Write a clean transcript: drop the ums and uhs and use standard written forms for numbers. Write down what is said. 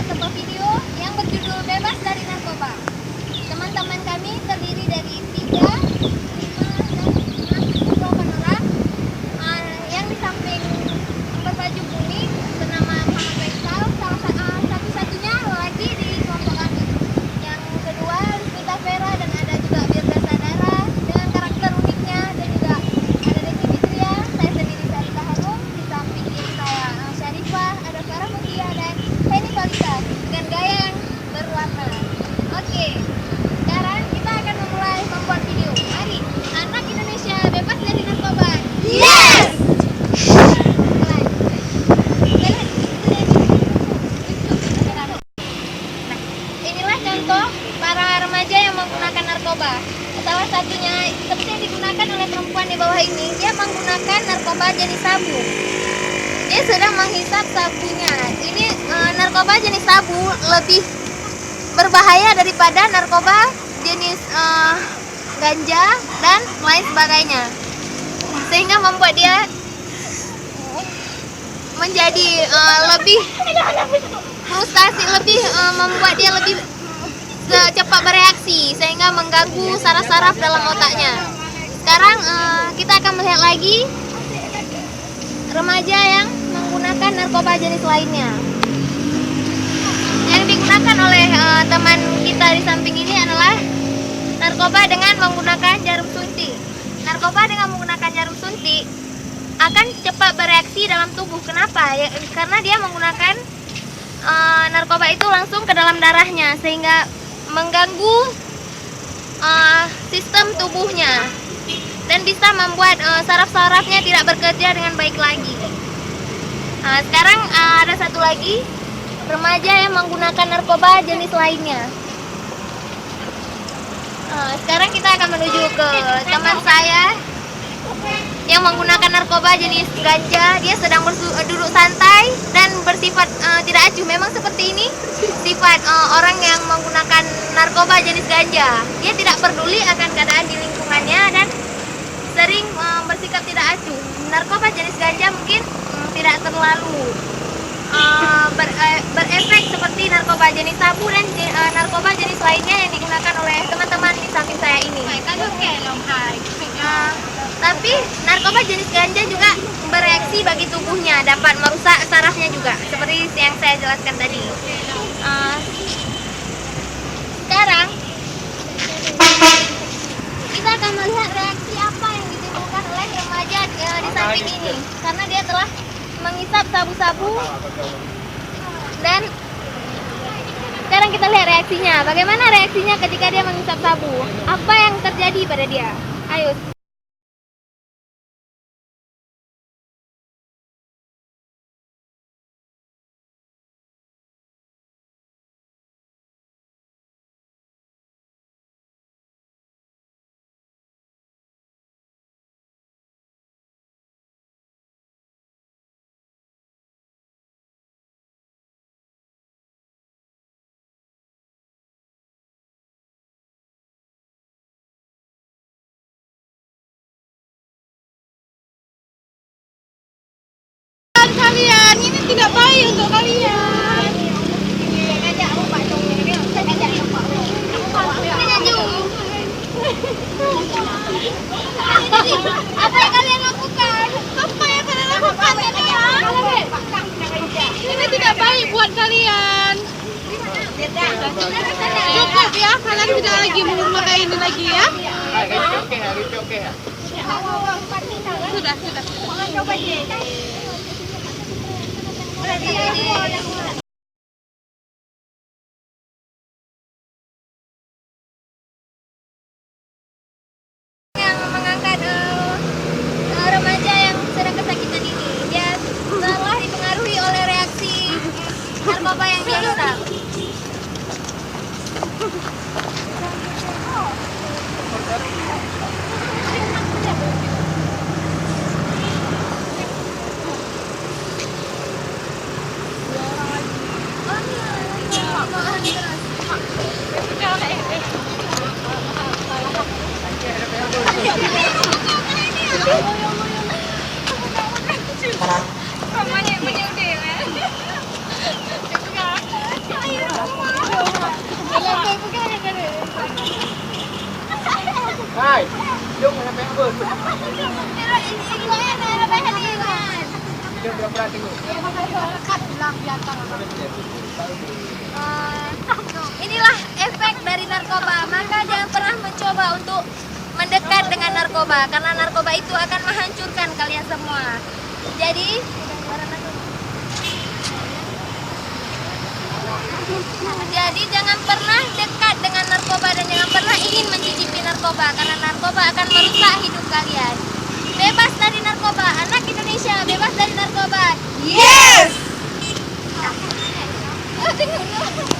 sebuah video yang berjudul Bebas dari Narkoba. Teman-teman kami terdiri dari 3, 5, dan 6 orang. Yang di samping berbaju kuning bernama Muhammad Faisal, satu-satunya lagi di kelompok kami. Yang kedua Rizmita Vera, dan ada juga Birda Sadara dengan karakter uniknya, dan juga ada Desi Fitria, saya sendiri Sarita Hanum, di samping kiri saya Syarifah, ada Farah Mutia, dan Henny Valita dengan gaya yang berwarna. Oke, sekarang kita akan memulai membuat video. Mari, anak Indonesia bebas dari narkoba. Yes! Inilah contoh para remaja yang menggunakan narkoba. Salah satunya seperti yang digunakan oleh perempuan di bawah ini, dia menggunakan narkoba jenis sabu. Dia sedang menghisap sabunya. Ini narkoba jenis sabu lebih berbahaya daripada narkoba jenis ganja dan lain sebagainya, sehingga membuat dia menjadi lebih frustasi, membuat dia lebih cepat bereaksi, sehingga mengganggu saraf-saraf dalam otaknya. Sekarang kita akan melihat lagi remaja yang menggunakan narkoba jenis lainnya. Yang digunakan oleh teman kita di samping ini adalah narkoba dengan menggunakan jarum suntik. Narkoba dengan menggunakan jarum suntik akan cepat bereaksi dalam tubuh. Kenapa? Ya, karena dia menggunakan narkoba itu langsung ke dalam darahnya, sehingga mengganggu sistem tubuhnya dan bisa membuat saraf-sarafnya tidak bekerja dengan baik lagi. Sekarang ada satu lagi remaja yang menggunakan narkoba jenis lainnya. Sekarang kita akan menuju ke teman saya yang menggunakan narkoba jenis ganja. Dia sedang duduk santai dan bersifat tidak acuh. Memang seperti ini sifat orang yang menggunakan narkoba jenis ganja. Dia tidak peduli akan keadaan di lingkungannya dan sering bersikap tidak acuh. Narkoba jenis ganja mungkin tidak terlalu berefek seperti narkoba jenis sabu dan narkoba jenis lainnya yang digunakan oleh teman-teman di samping saya ini. Tapi narkoba jenis ganja juga bereaksi bagi tubuhnya, dapat merusak sarafnya juga, seperti yang saya jelaskan tadi. Sekarang kita akan melihat reaksi apa yang ditimbulkan oleh remaja di samping ini, karena dia telah menghisap sabu-sabu. Dan sekarang kita lihat reaksinya. Bagaimana reaksinya ketika dia menghisap sabu? Apa yang terjadi pada dia? Ayo. Kalian ini tidak baik untuk kalian. Apa yang kalian lakukan? Apa yang kalian lakukan ini tidak baik buat kalian. Cukup ya, kalian tidak lagi memakai ini lagi ya. Sudah. Yang mengangkat remaja yang sedang kesakitan ini, dia telah dipengaruhi oleh reaksi narkoba yang dia hisap. Inilah efek dari narkoba. Maka jangan pernah mencoba untuk mendekat dengan narkoba, karena narkoba itu akan menghancurkan kalian semua. Jadi jangan pernah dekat dengan narkoba dan jangan pernah ingin mencicipi narkoba, karena narkoba akan merusak hidup kalian. Bebas dari narkoba, anak Indonesia bebas dari narkoba. Yes! Oh, tunggu.